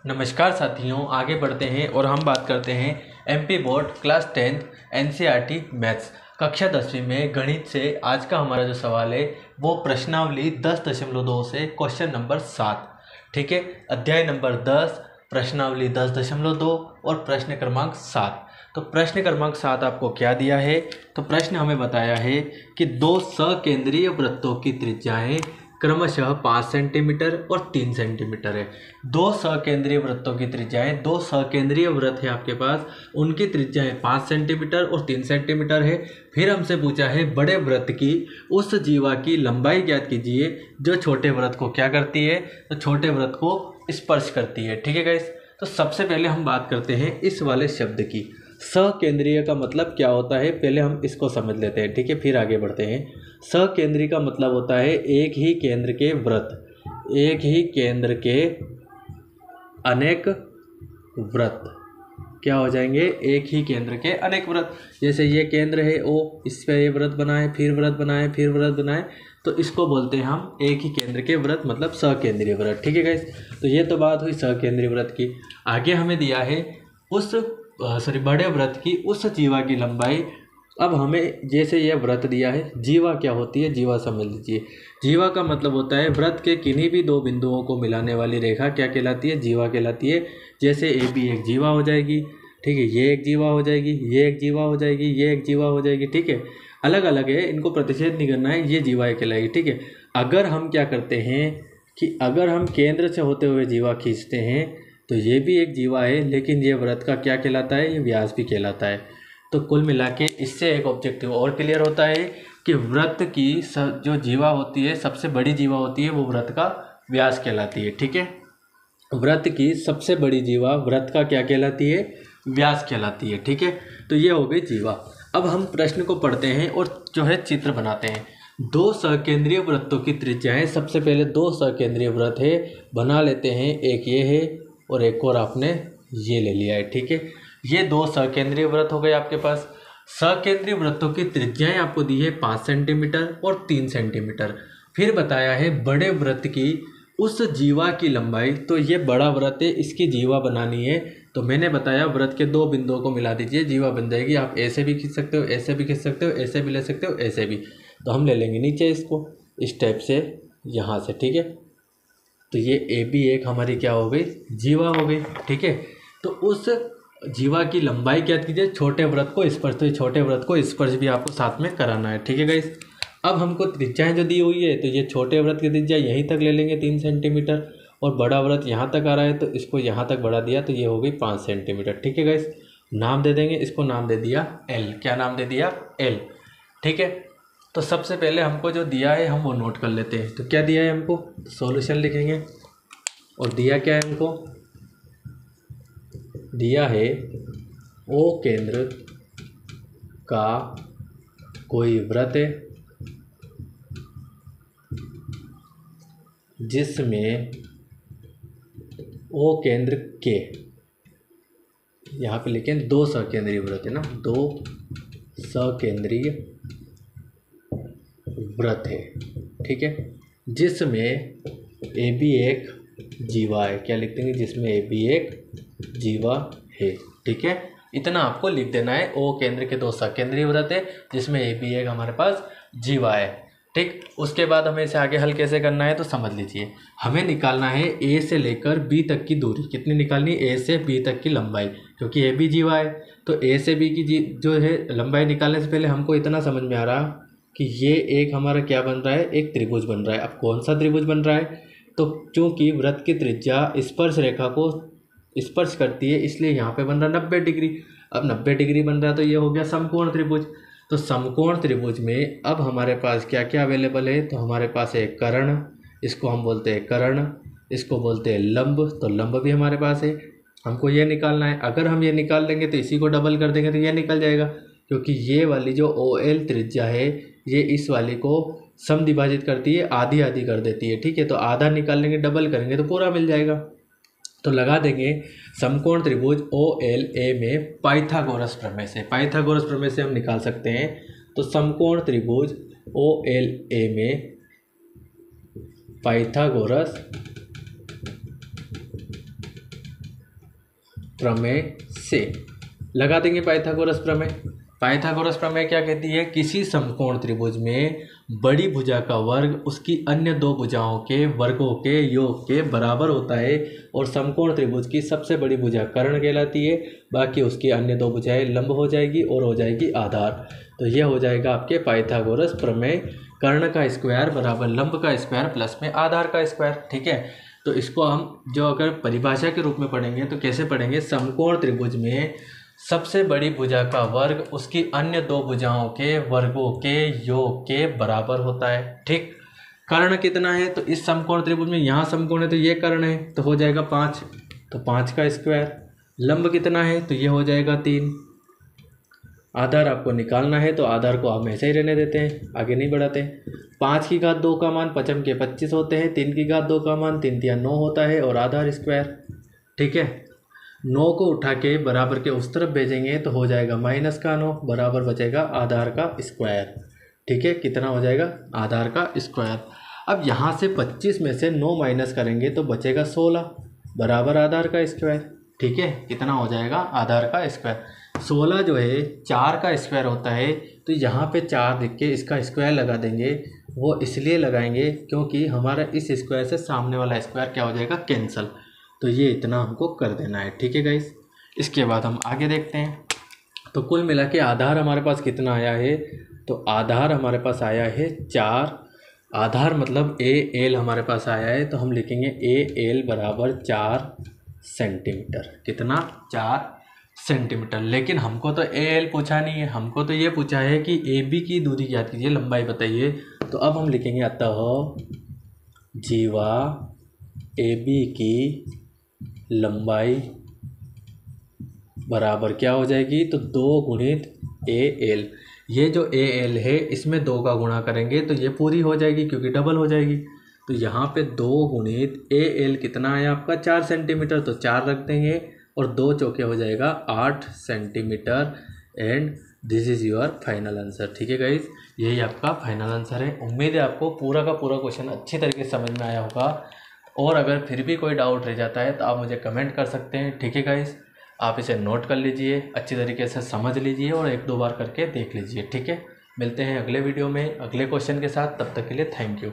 नमस्कार साथियों, आगे बढ़ते हैं और हम बात करते हैं MP board class 10th NCERT maths कक्षा 10वीं में गणित से। आज का हमारा जो सवाल है वो प्रश्नावली 10.2 से क्वेश्चन नंबर 7। ठीक है, अध्याय नंबर 10, प्रश्नावली 10.2 और प्रश्न क्रमांक 7। तो प्रश्न क्रमांक 7 आपको क्या दिया है? तो प्रश्न हमें बताया है कि दो सकेंद्रीय वृत्तों की त्रिज्याएं क्रमशः 5 सेंटीमीटर और 3 सेंटीमीटर है। दो सकेंद्रीय वृत्तों की त्रिज्याएं, दो सकेंद्रीय वृत्त है आपके पास, उनकी त्रिज्याएं 5 सेंटीमीटर और 3 सेंटीमीटर है। फिर हमसे पूछा है बड़े वृत्त की उस जीवा की लंबाई ज्ञात कीजिए जो छोटे वृत्त को क्या करती है? तो छोटे वृत्त को स्पर्श करती है। ठीक है गाइस, तो सबसे पहले हम बात करते हैं इस वाले शब्द की। सकेंद्रीय का मतलब क्या होता है, पहले हम इसको समझ लेते हैं। ठीक है, फिर आगे बढ़ते हैं। सकेंद्रीय का मतलब होता है एक ही केंद्र के वृत्त, एक ही केंद्र के अनेक वृत्त क्या हो जाएंगे? एक ही केंद्र के अनेक वृत्त। जैसे ये केंद्र है ओ, इस पे ये वृत्त बनाए, फिर वृत्त बनाए, फिर वृत्त बनाए, तो इसको बोलते हैं हम एक ही केंद्र के वृत्त, मतलब सकेंद्रीय वृत्त। ठीक है गाइस, तो ये तो बात हुई सकेंद्रीय वृत्त की। आगे हमें दिया है बड़े वृत्त की उस जीवा की लंबाई। अब हमें जैसे यह वृत्त दिया है, जीवा क्या होती है? जीवा समझ लीजिए। जीवा का मतलब होता है वृत्त के किन्हीं भी दो बिंदुओं को मिलाने वाली रेखा क्या कहलाती है? जीवा कहलाती है। जैसे ए बी एक जीवा हो जाएगी, ठीक है, ये एक जीवा हो जाएगी, ये एक जीवा हो जाएगी, ये एक जीवा हो जाएगी। ठीक है, अलग अलग है, इनको प्रतिच्छेद नहीं करना है, ये जीवा कहलाएगी। ठीक है, अगर हम क्या करते हैं कि अगर हम केंद्र से होते हुए जीवा खींचते हैं तो ये भी एक जीवा है, लेकिन ये वृत्त का क्या कहलाता है? ये व्यास भी कहलाता है। तो कुल मिला के इससे एक ऑब्जेक्टिव और क्लियर होता है कि वृत्त की जो जीवा होती है, सबसे बड़ी जीवा होती है, वो वृत्त का व्यास कहलाती है। ठीक है, वृत्त की सबसे बड़ी जीवा वृत्त का क्या कहलाती है? व्यास कहलाती है। ठीक है, तो ये हो गई जीवा। अब हम प्रश्न को पढ़ते हैं और जो है चित्र बनाते हैं। दो सकेंद्रीय वृत्तों की त्रिज्याएं, सबसे पहले दो सकेंद्रीय वृत्त है, बना लेते हैं। एक ये है और एक और आपने ये ले लिया है। ठीक है, ये दो सकेंद्रीय वृत्त हो गए आपके पास। सकेंद्रीय वृत्तों की त्रिज्याएं आपको दी है 5 सेंटीमीटर और 3 सेंटीमीटर। फिर बताया है बड़े वृत्त की उस जीवा की लंबाई। तो ये बड़ा वृत्त है, इसकी जीवा बनानी है, तो मैंने बताया वृत्त के दो बिंदुओं को मिला दीजिए, जीवा बन जाएगी। आप ऐसे भी खींच सकते हो, ऐसे भी खींच सकते हो, ऐसे भी ले सकते हो, ऐसे भी। तो हम ले लेंगे नीचे इसको इस टाइप से, यहाँ से। ठीक है, तो ये ए बी एक हमारी क्या हो गई? जीवा हो गई। ठीक है, तो उस जीवा की लंबाई क्या कीजिए? छोटे वृत्त को स्पर्श, तो ये छोटे वृत्त को स्पर्श भी आपको साथ में कराना है। ठीक है गाइस, अब हमको त्रिज्याएं जो दी हुई है, तो ये छोटे वृत्त की त्रिज्या यहीं तक ले लेंगे 3 सेंटीमीटर, और बड़ा वृत्त यहाँ तक आ रहा है तो इसको यहाँ तक बढ़ा दिया, तो ये हो गई 5 सेंटीमीटर। ठीक है गाइस, नाम दे देंगे इसको, नाम दे दिया एल। क्या नाम दे दिया? एल। ठीक है, तो सबसे पहले हमको जो दिया है हम वो नोट कर लेते हैं। तो क्या दिया है हमको? सॉल्यूशन लिखेंगे। और दिया क्या है हमको? दिया है ओ केंद्र का कोई वृत्त जिसमें ओ केंद्र के, यहाँ पे लिखें दो सकेंद्रीय वृत्त है ना, दो सकेंद्रीय वृत्त है। ठीक है, जिसमें ए बी एक जीवा है। क्या लिख देंगे? जिसमें ए बी एक जीवा है। ठीक है, इतना आपको लिख देना है। ओ केंद्र के दो सकेंद्रीय वृत्त है जिसमें ए बी एक हमारे पास जीवा है। ठीक, उसके बाद हमें इसे आगे हल कैसे करना है तो समझ लीजिए। हमें निकालना है ए से लेकर बी तक की दूरी। कितनी निकालनी? ए से बी तक की लंबाई, क्योंकि ए बी जीवा है। तो ए से बी की जो है लंबाई निकालने से पहले हमको इतना समझ में आ रहा कि ये एक हमारा क्या बन रहा है? एक त्रिभुज बन रहा है। अब कौन सा त्रिभुज बन रहा है? तो चूँकि वृत्त की त्रिज्या स्पर्श रेखा को स्पर्श करती है, इसलिए यहाँ पे बन रहा है 90 डिग्री। अब 90 डिग्री बन रहा है तो ये हो गया समकोण त्रिभुज। तो समकोण त्रिभुज में अब हमारे पास क्या क्या अवेलेबल है? तो हमारे पास है कर्ण, इसको हम बोलते हैं कर्ण, इसको बोलते हैं लंब, तो लंब भी हमारे पास है। हमको ये निकालना है। अगर हम ये निकाल लेंगे तो इसी को डबल कर देंगे तो ये निकल जाएगा, क्योंकि ये वाली जो ओ एल त्रिज्या है ये इस वाली को समद्विभाजित करती है, आधी आधी कर देती है। ठीक है, तो आधा निकाल लेंगे, डबल करेंगे तो पूरा मिल जाएगा। तो लगा देंगे समकोण त्रिभुज ओ एल ए में पाइथागोरस प्रमेय से। पाइथागोरस प्रमेय से हम निकाल सकते हैं। तो समकोण त्रिभुज ओ एल ए में पाइथागोरस प्रमेय से। लगा देंगे पाइथागोरस प्रमेय। पाइथागोरस प्रमेय क्या कहती है? किसी समकोण त्रिभुज में बड़ी भुजा का वर्ग उसकी अन्य दो भुजाओं के वर्गों के योग के बराबर होता है और समकोण त्रिभुज की सबसे बड़ी भुजा कर्ण कहलाती है, बाकी उसकी अन्य दो भुजाएं लंब हो जाएगी और हो जाएगी आधार। तो यह हो जाएगा आपके पाइथागोरस प्रमेय, कर्ण का स्क्वायर बराबर लंब का स्क्वायर प्लस में आधार का स्क्वायर। ठीक है, तो इसको हम जो अगर परिभाषा के रूप में पढ़ेंगे तो कैसे पढ़ेंगे? समकोण त्रिभुज में सबसे बड़ी भुजा का वर्ग उसकी अन्य दो भुजाओं के वर्गों के योग के बराबर होता है। ठीक, कर्ण कितना है? तो इस समकोण त्रिभुज में यहाँ समकोण है तो ये कर्ण है, तो हो जाएगा 5, तो 5 का स्क्वायर। लंब कितना है? तो ये हो जाएगा 3। आधार आपको निकालना है तो आधार को हम ऐसे ही रहने देते हैं, आगे नहीं बढ़ाते। 5 की घात 2 का मान 5 के 25 होते हैं, 3 की घात 2 का मान 3 तिया 9 होता है और आधार स्क्वायर। ठीक है, 9 को उठा के बराबर के उस तरफ भेजेंगे तो हो जाएगा माइनस का 9 बराबर बचेगा आधार का स्क्वायर। ठीक है, कितना हो जाएगा? आधार का स्क्वायर। अब यहाँ से 25 में से 9 माइनस करेंगे तो बचेगा 16 बराबर आधार का स्क्वायर। ठीक है, कितना हो जाएगा? आधार का स्क्वायर। 16 जो है 4 का स्क्वायर होता है, तो यहाँ पे 4 लिख के इसका स्क्वायर लगा देंगे। वो इसलिए लगाएंगे क्योंकि हमारा इस स्क्वायर से सामने वाला स्क्वायर क्या हो जाएगा? कैंसल। तो ये इतना हमको कर देना है। ठीक है गाइस, इसके बाद हम आगे देखते हैं। तो कुल मिला के आधार हमारे पास कितना आया है? तो आधार हमारे पास आया है 4। आधार मतलब ए एल हमारे पास आया है, तो हम लिखेंगे ए एल बराबर 4 सेंटीमीटर। कितना? 4 सेंटीमीटर। लेकिन हमको तो ए एल पूछा नहीं है, हमको तो ये पूछा है कि ए बी की दूरी ज्ञात कीजिए, लंबाई बताइए। तो अब हम लिखेंगे अतः जीवा ए बी की लंबाई बराबर क्या हो जाएगी? तो 2 गुणित ए एल। ये जो ए एल है इसमें 2 का गुणा करेंगे तो ये पूरी हो जाएगी क्योंकि डबल हो जाएगी। तो यहाँ पे 2 गुणित ए एल कितना है आपका? 4 सेंटीमीटर, तो 4 रख देंगे और 2 चौके हो जाएगा 8 centimetre. And this is your final answer. ठीक है गाइज, यही आपका फाइनल आंसर है। उम्मीद है आपको पूरा का पूरा क्वेश्चन अच्छी तरीके से समझ में आया होगा, और अगर फिर भी कोई डाउट रह जाता है तो आप मुझे कमेंट कर सकते हैं। ठीक है गाइज, आप इसे नोट कर लीजिए, अच्छी तरीके से समझ लीजिए और 1-2 बार करके देख लीजिए। ठीक है, मिलते हैं अगले वीडियो में अगले क्वेश्चन के साथ। तब तक के लिए थैंक यू।